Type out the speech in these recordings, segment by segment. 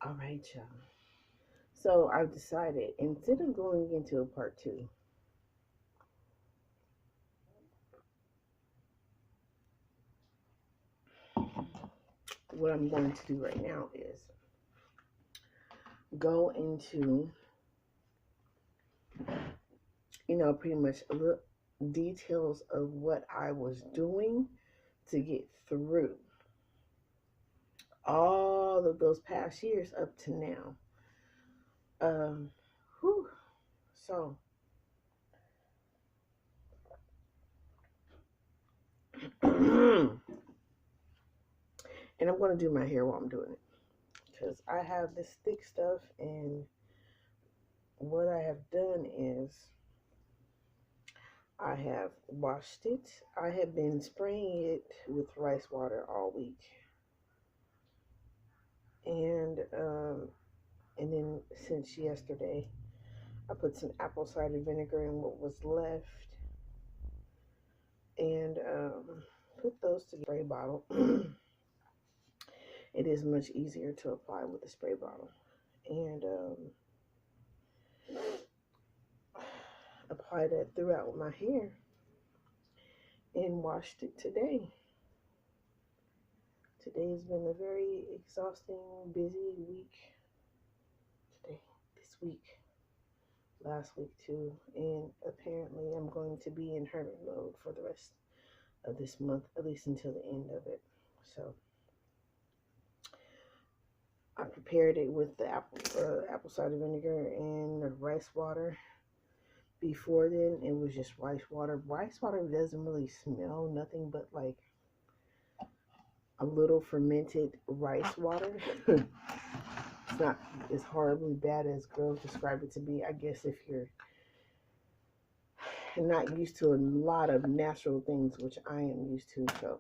All right, y'all. So I've decided instead of going into a part two, what I'm going to do right now is go into, pretty much the details of what I was doing to get through all of those past years up to now. Um, whew. So, and I'm going to do my hair while I'm doing it because I have this thick stuff, and what I have done is I have washed it. I have been spraying it with rice water all week, and and then since yesterday, I put some apple cider vinegar in what was left, and put those to spray bottle. It is much easier to apply with a spray bottle, and apply that throughout my hair, and washed it today. Today's been a very exhausting, busy week. Today, this week, last week too, and apparently I'm going to be in hermit mode for the rest of this month, at least until the end of it. So I prepared it with the apple cider vinegar and the rice water. Before then, it was just rice water. Rice water doesn't really smell nothing but like a little fermented rice water. It's not as horribly bad as girls describe it to be. I guess if you're not used to a lot of natural things, which I am used to, so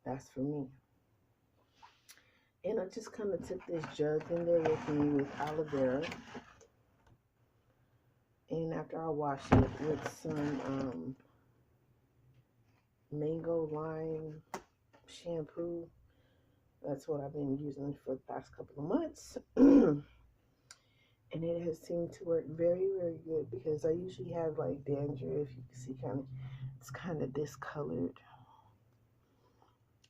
that's for me. And I just kind of took this jug in there with me with aloe vera. And after I wash it with some mango lime shampoo, that's what I've been using for the past couple of months. And it has seemed to work very, very good because I usually have like dandruff. You can see it's kind of discolored.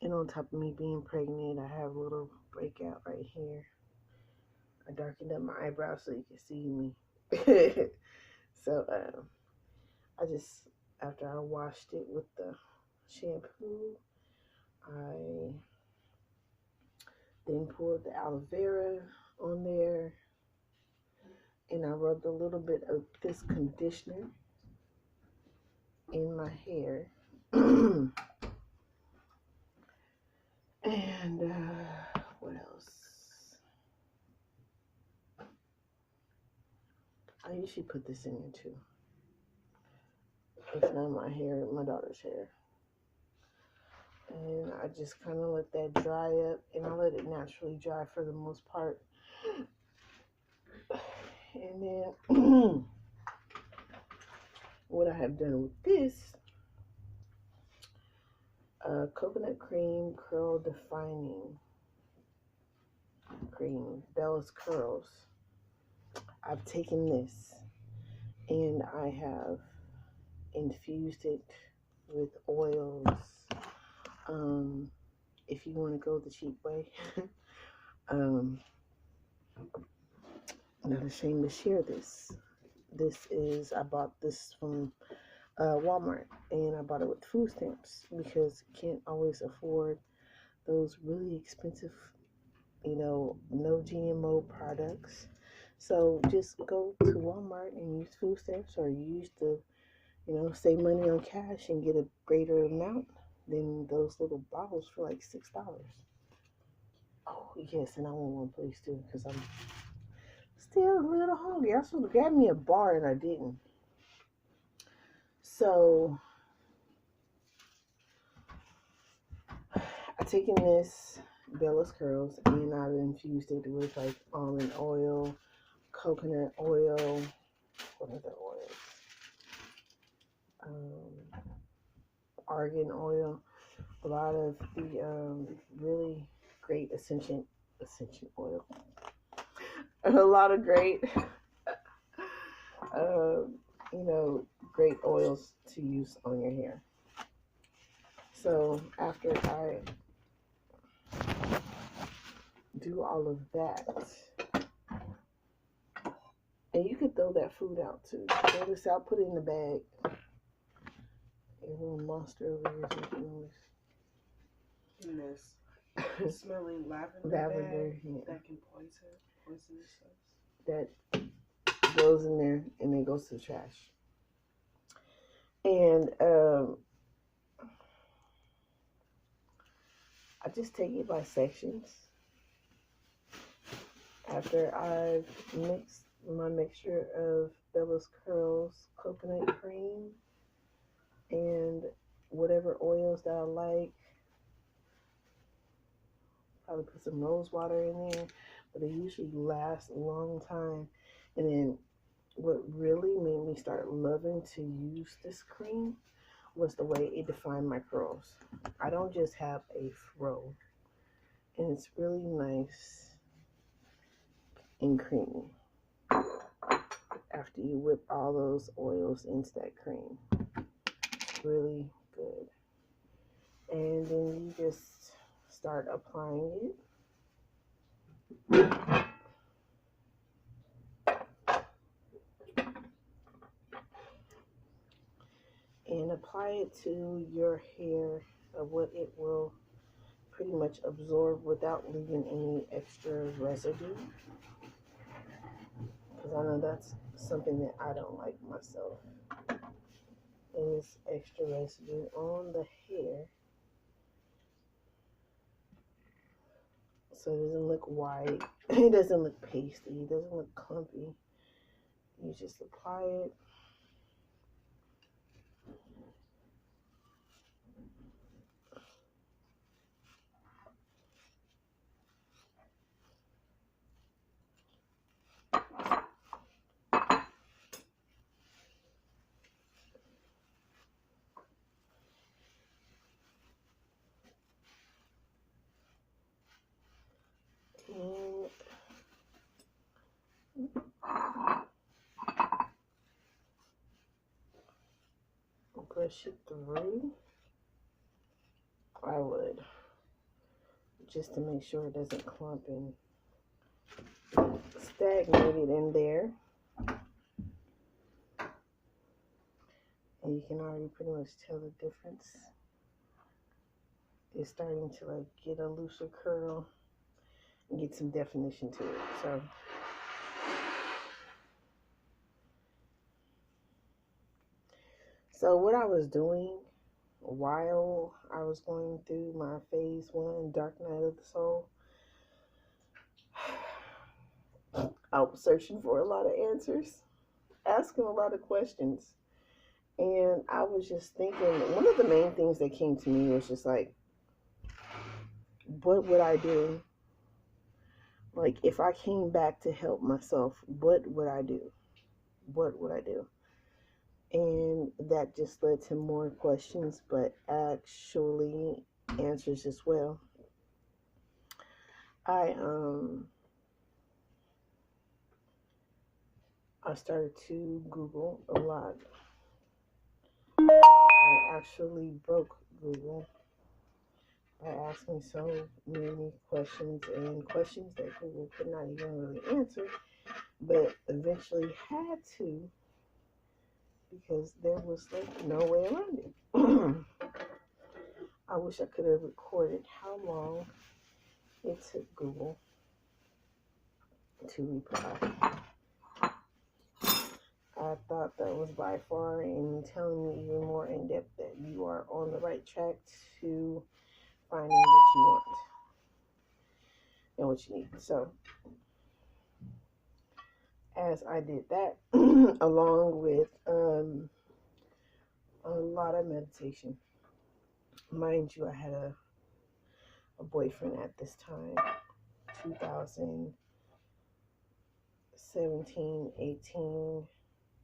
And on top of me being pregnant, I have a little breakout right here. I darkened up my eyebrows so you can see me. So I just, after I washed it with the shampoo, I then poured the aloe vera on there, and I rubbed a little bit of this conditioner in my hair. And what else? I usually put this in here too. It's not my hair, my daughter's hair. And I just kind of let that dry up, and I let it naturally dry for the most part. And then what I have done with this coconut cream curl defining cream, Bella's Curls. I've taken this and I have infused it with oils. If you want to go the cheap way, um, I'm not ashamed to share this. I bought this from Walmart, and I bought it with food stamps because you can't always afford those really expensive, no GMO products. So just go to Walmart and use food stamps, or use save money on cash and get a greater amount than those little bottles for like $6. Oh yes, and I want one please too because I'm still a little hungry. I was supposed to grab me a bar and I didn't. So I've taken this Bella's Curls and I've infused it with like almond oil, coconut oil, what other oils? Argan oil, a lot of the really great essential essential oil. A lot of great, great oils to use on your hair. So after I do all of that, and you could throw that food out too. Throw this out, put it in the bag. A little monster over here is making noise. In this smelling lavender bag yeah. that can poisonous us. That goes in there and then goes to the trash. And I just take it by sections. After I've mixed my mixture of Bella's Curls coconut cream and whatever oils that I like, probably put some rose water in there, but it usually lasts a long time. And then what really made me start loving to use this cream was the way it defined my curls. I don't just have a fro, and it's really nice and creamy after you whip all those oils into that cream. Really good. And then you just start applying it. And apply it to your hair of what it will pretty much absorb without leaving any extra residue. Because I know that's something that I don't like myself, is extra residue on the hair. So it doesn't look white, it doesn't look pasty, it doesn't look clumpy. You just apply it. And brush it through. I would, just to make sure it doesn't clump and stagnate it in there. And you can already pretty much tell the difference. It's starting to like get a looser curl and get some definition to it. So what I was doing while I was going through my phase 1 Dark Night of the Soul, I was searching for a lot of answers, asking a lot of questions. And I was just thinking, one of the main things that came to me was just like, what would I do? Like, if I came back to help myself, what would I do? What would I do? And that just led to more questions, but actually answers as well. I started to Google a lot. I actually broke Google by asking so many questions, and questions that Google could not even really answer, but eventually had to, because there was like no way around it. I wish I could have recorded how long it took Google to reply. I thought that was by far in telling me even more in depth that you are on the right track to finding what you want and what you need. So, as I did that, along with a lot of meditation. Mind you, I had a boyfriend at this time, 2017, 18.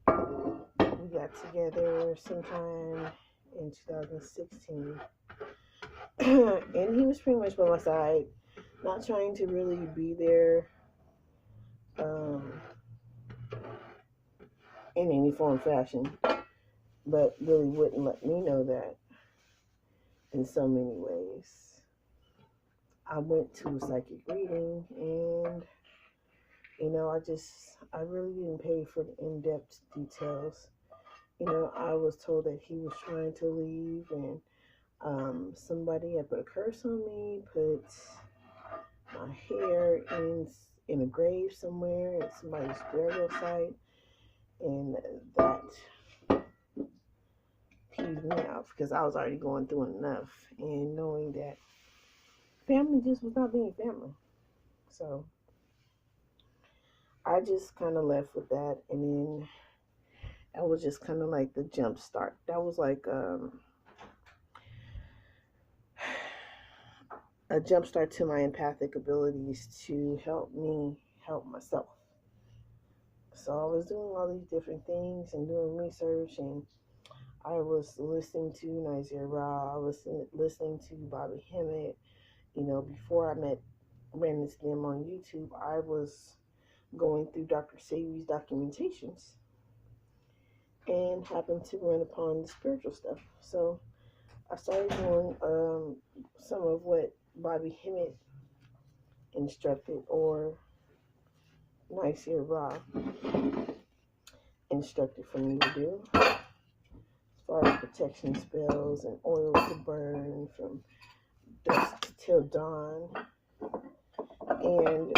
We got together sometime in 2016. And he was pretty much by my side not trying to really be there in any form, fashion, but really wouldn't let me know that in so many ways. I went to a psychic reading, and I really didn't pay for the in-depth details. I was told that he was trying to leave, and somebody had put a curse on me, put my hair in a grave somewhere at somebody's burial site, and that peeved me off because I was already going through enough, and knowing that family just was not being family. So I just kind of left with that, and then that was just kind of like the jump start. That was like a jump start to my empathic abilities to help me help myself. So I was doing all these different things and doing research, and I was listening to Nazir Ra. I was listening to Bobby Hemmett. Before I ran into them on YouTube, I was going through Dr. Sabi's documentations and happened to run upon the spiritual stuff. So I started doing some of what Bobby Hemmett instructed, or Nazir Ra instructed for me to do, as far as protection spells and oil to burn from dusk till dawn. And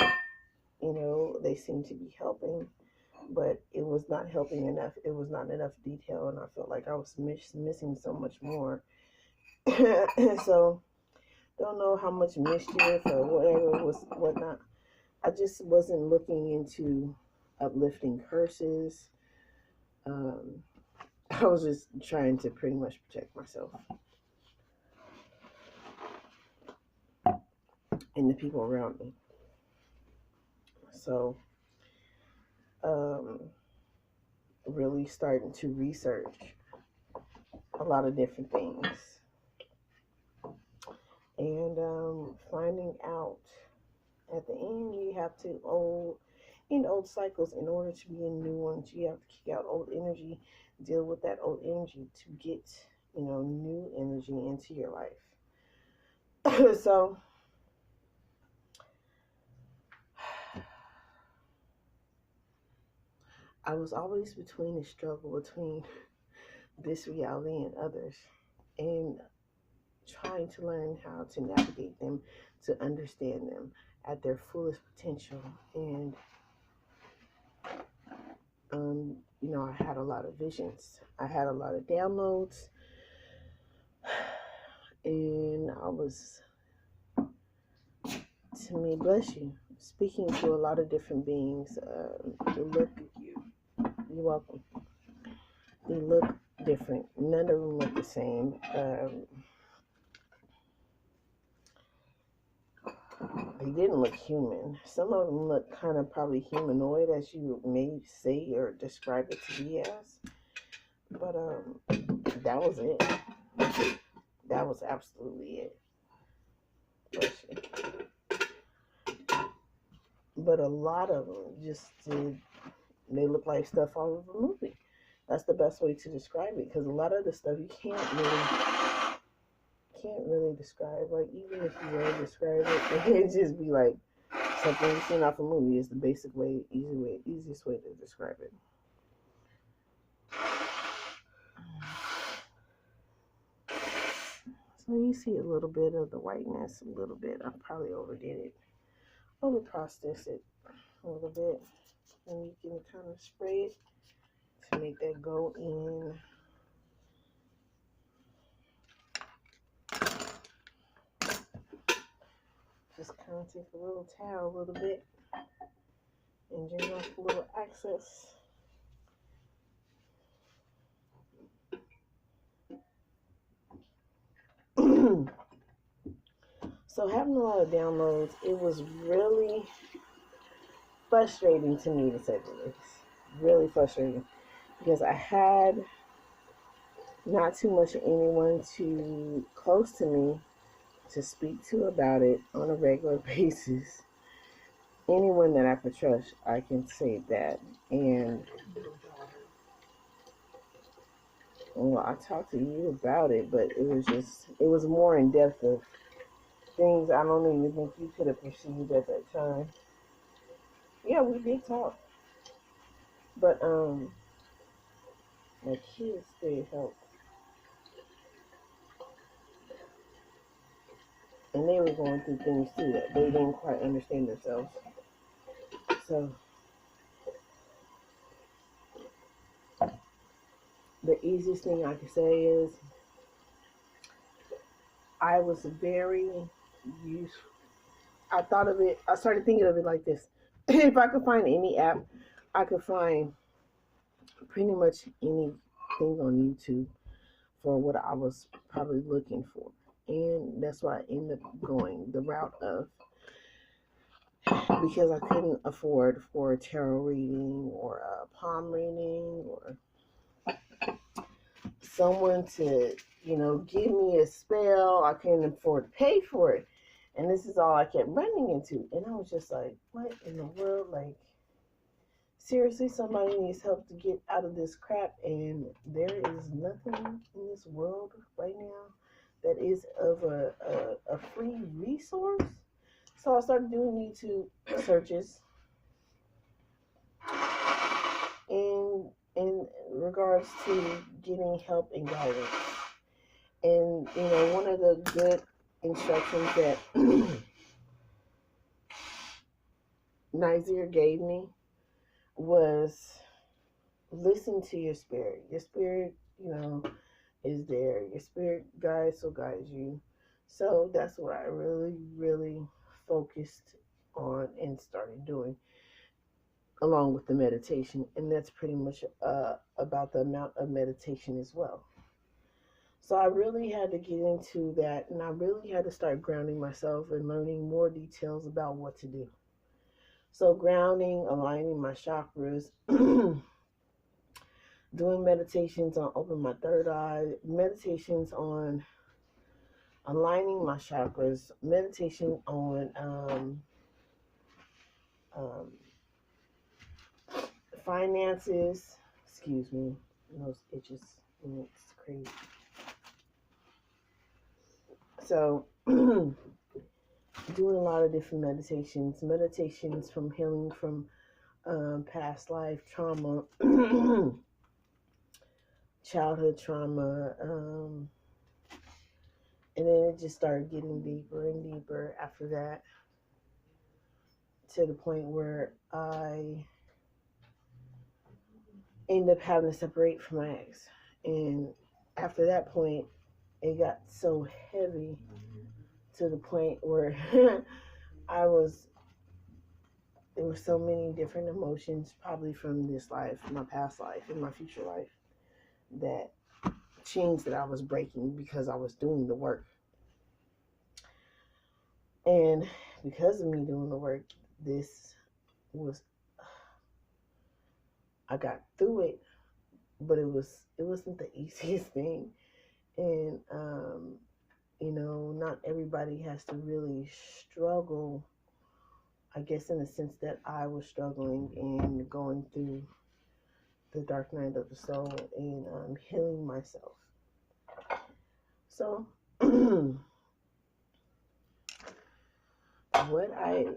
they seem to be helping, but it was not helping enough. It was not enough detail, and I felt like I was missing so much more. So don't know how much mischief or whatever was whatnot. I just wasn't looking into uplifting curses. I was just trying to pretty much protect myself and the people around me. So really starting to research a lot of different things, and finding out at the end you have to end old cycles in order to be in new ones. You have to kick out old energy, deal with that old energy to get new energy into your life. So I was always between a struggle between this reality and others, and trying to learn how to navigate them, to understand them at their fullest potential. And I had a lot of visions, I had a lot of downloads, and I was, to me, bless you, speaking to a lot of different beings. They look, you're welcome. They look different. None of them look the same. They didn't look human. Some of them look kind of probably humanoid, as you may say or describe it to be as. But that was it. That was absolutely it. But a lot of them they look like stuff out of a movie. That's the best way to describe it, because a lot of the stuff you can't really describe. Like, even if you were to describe it, it'd just be like something you've seen off a movie. Is the basic way, easiest way to describe it. So you see a little bit of the whiteness, a little bit. I probably overdid it, over-processed it a little bit, and you can kind of spray it to make that go in. Just kind of take a little towel, a little bit, and drain off a little excess. So having a lot of downloads, it was really frustrating to me, to say the least. Really frustrating, because I had not too much of anyone too close to me to speak to about it on a regular basis. Anyone that I could trust, I can say that. And well, I talked to you about it, but it was more in depth of things I don't even think you could have perceived at that time. Yeah, we did talk, but my kids did help, and they were going through things too that they didn't quite understand themselves. So the easiest thing I could say is I was very useful. I thought of it. I started thinking of it like this: if I could find any app, I could find pretty much anything on YouTube for what I was probably looking for. And that's why I ended up going the route of, because I couldn't afford for a tarot reading or a palm reading or someone to, give me a spell. I couldn't afford to pay for it. And this is all I kept running into. And I was just like, what in the world? Like, seriously, somebody needs help to get out of this crap. And there is nothing in this world right now that is of a free resource. So I started doing YouTube searches in regards to getting help and guidance. And one of the good instructions that Nizer gave me was listen to your spirit. Your spirit, is there. Your spirit guides you. So that's what I really, really focused on and started doing, along with the meditation. And that's pretty much about the amount of meditation as well. So I really had to get into that, and I really had to start grounding myself and learning more details about what to do. So grounding, aligning my chakras, doing meditations on open my third eye, meditations on aligning my chakras, meditation on finances. Excuse me, those itches, and it's crazy. So, doing a lot of different meditations from healing from past life trauma, childhood trauma, and then it just started getting deeper and deeper after that, to the point where I ended up having to separate from my ex. And after that point, it got so heavy to the point where there were so many different emotions, probably from this life, my past life, and my future life, that chains that I was breaking because I was doing the work. And because of me doing the work, I got through it, but it wasn't the easiest thing. And not everybody has to really struggle, I guess, in the sense that I was struggling and going through the dark night of the soul and healing myself. So what I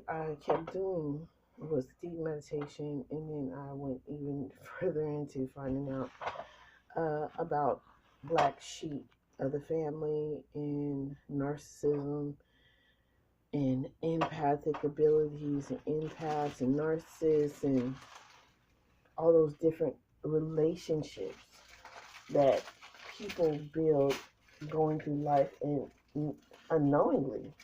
kept doing was deep meditation, and then I went even further into finding out about black sheep of the family and narcissism and empathic abilities and empaths and narcissists and all those different relationships that people build going through life and unknowingly.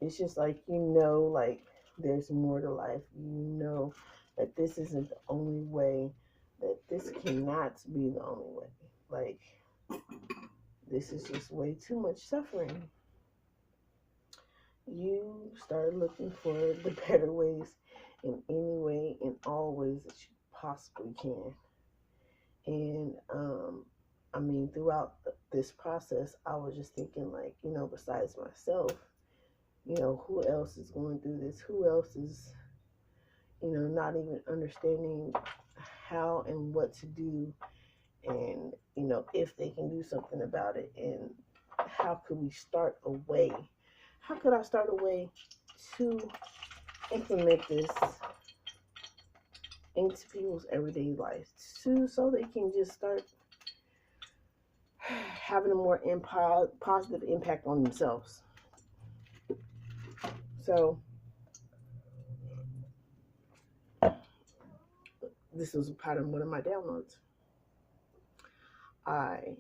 It's just like, like there's more to life. That this isn't the only way, that this cannot be the only way. Like, this is just way too much suffering. You start looking for the better ways in any way, in all ways that you possibly can. And I mean, throughout this process, I was just thinking, like, besides myself, who else is going through this? Who else is, not even understanding how and what to do, and, if they can do something about it, and how could we start a way? How could I start a way to implement this into people's everyday life, so they can just start having a more positive impact on themselves. So this was part of one of my downloads. I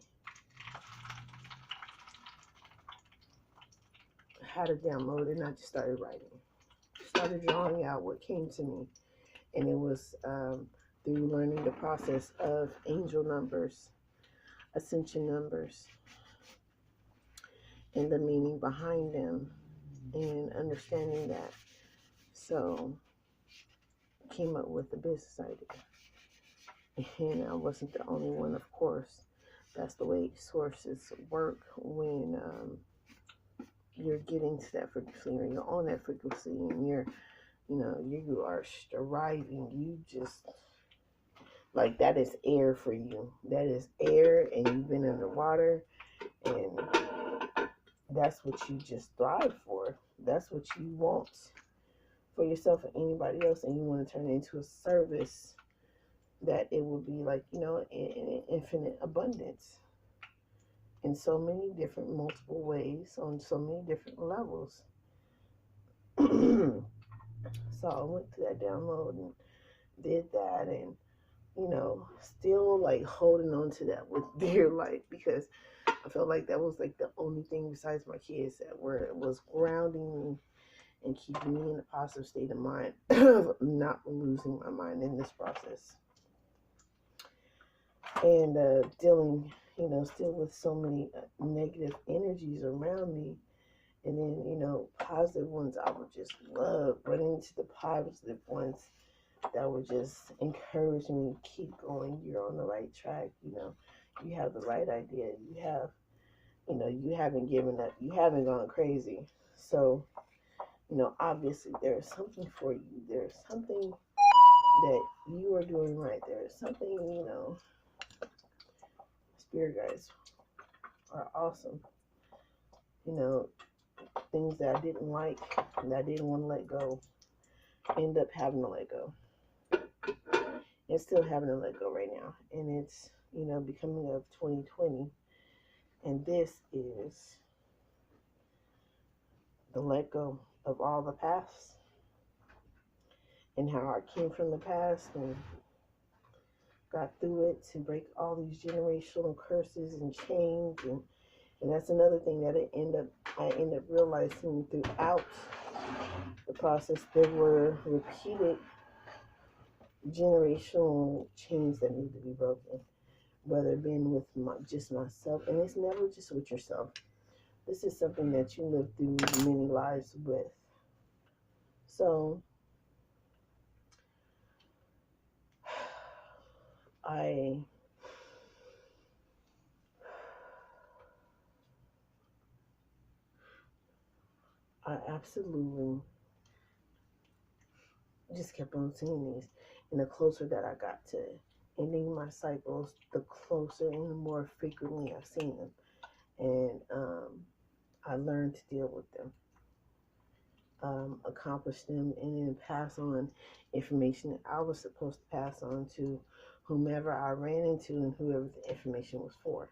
had a download and I just started writing. Started drawing out what came to me. And it was through learning the process of angel numbers, ascension numbers, and the meaning behind them, and understanding that. So came up with the business idea. And I wasn't the only one, of course. That's the way sources work when you're getting to that frequency, or you're on that frequency, and you are striving. You just, like, that is air for you. That is air, and you've been underwater, and that's what you just thrive for. That's what you want for yourself and anybody else, and you want to turn it into a service that it will be like, in infinite abundance in so many different multiple ways, on so many different levels. So I went to that download and did that, and still like holding on to that with dear life, because I felt like that was like the only thing besides my kids that was grounding me and keeping me in a positive state of mind of not losing my mind in this process. And dealing, still with so many negative energies around me. And then, positive ones, I would just love running into the positive ones that would just encourage me, keep going. You're on the right track. You have the right idea. You have, you haven't given up. You haven't gone crazy. So, obviously there's something for you. There's something that you are doing right. There's something, spirit guides are awesome. Things that I didn't like, and that I didn't want to let go, end up having to let go. And still having to let go right now. And it's, becoming of 2020. And this is the let go of all the past, and how I came from the past and got through it to break all these generational curses and chains. And that's another thing that I end up realizing throughout the process. There were repeated generational chains that need to be broken, whether it been with just myself, and it's never just with yourself. This is something that you live through many lives with. So I absolutely just kept on seeing these. And the closer that I got to ending my cycles, the closer and the more frequently I've seen them. And I learned to deal with them, accomplish them, and then pass on information that I was supposed to pass on to whomever I ran into and whoever the information was for.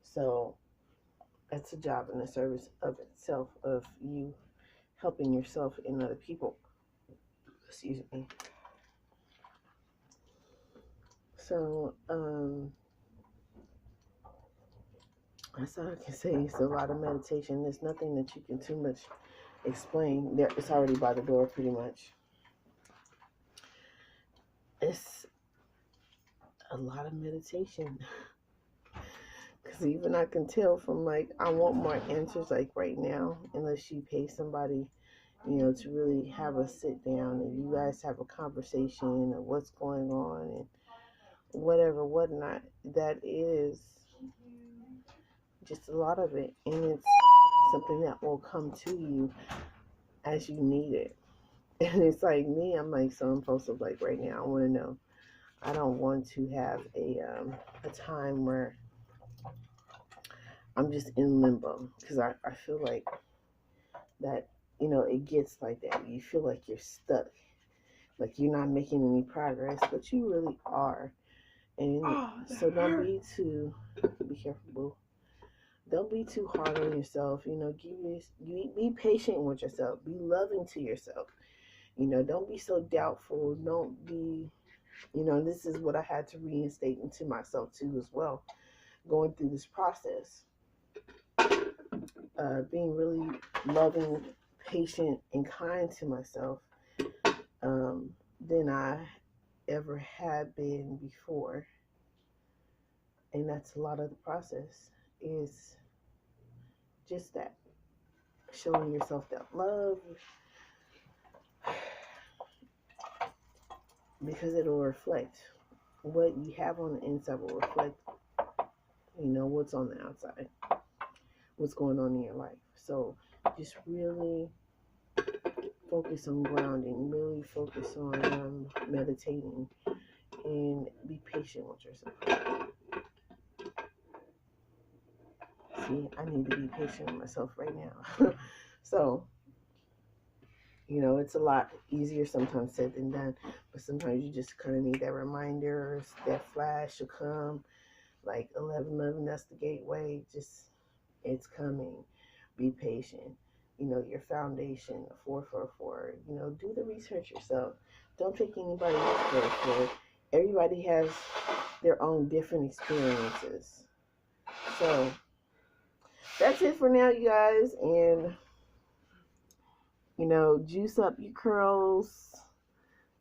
So that's a job and a service of itself, of you helping yourself and other people. Excuse me. So that's all I can say. It's a lot of meditation. There's nothing that you can too much explain. It's already by the door, pretty much. It's a lot of meditation. Because even I can tell from, like, I want more answers, like, right now, unless you pay somebody, to really have a sit down and you guys have a conversation of what's going on and whatever, whatnot. That is just a lot of it. And it's something that will come to you as you need it. And it's like me, I'm like so impulsive. Like right now, I want to know. I don't want to have a time where I'm just in limbo, because I feel like that, it gets like that. You feel like you're stuck, like you're not making any progress, but you really are. And so don't be careful, boo. Don't be too hard on yourself. Be patient with yourself. Be loving to yourself. Don't be so doubtful. Don't be, this is what I had to reinstate into myself too as well, going through this process. Being really loving, patient, and kind to myself than I ever had been before. And that's a lot of the process, is just that, showing yourself that love, because it'll reflect what you have on the inside, will reflect what's on the outside, what's going on in your life. So just really focus on grounding, really focus on meditating, and be patient with yourself. See, I need to be patient with myself right now. So, it's a lot easier sometimes said than done, but sometimes you just kind of need that reminder, that flash to come, like 11:11, that's the gateway. Just, it's coming. Be patient. Your foundation, 444. Do the research yourself. Don't take anybody else's word for it. Everybody has their own different experiences. So that's it for now, you guys. And juice up your curls.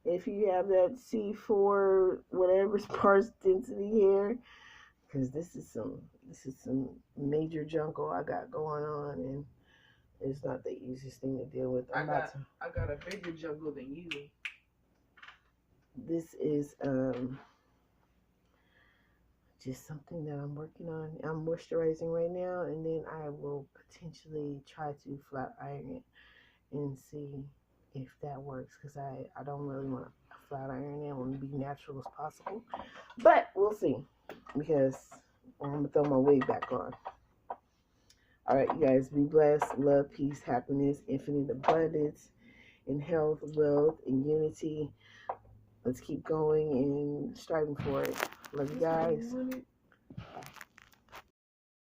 If you have that C4 whatever sparse density hair, because this is some major jungle I got going on, and it's not the easiest thing to deal with. I got a bigger jungle than you. This is just something that I'm working on. I'm moisturizing right now, and then I will potentially try to flat iron it and see if that works, because I don't really want to flat iron it. I want to be natural as possible, but we'll see, because I'm gonna throw my wig back on. All right, you guys, be blessed. Love, peace, happiness, infinite abundance, and health, wealth, and unity. Let's keep going and striving for it. Love you guys.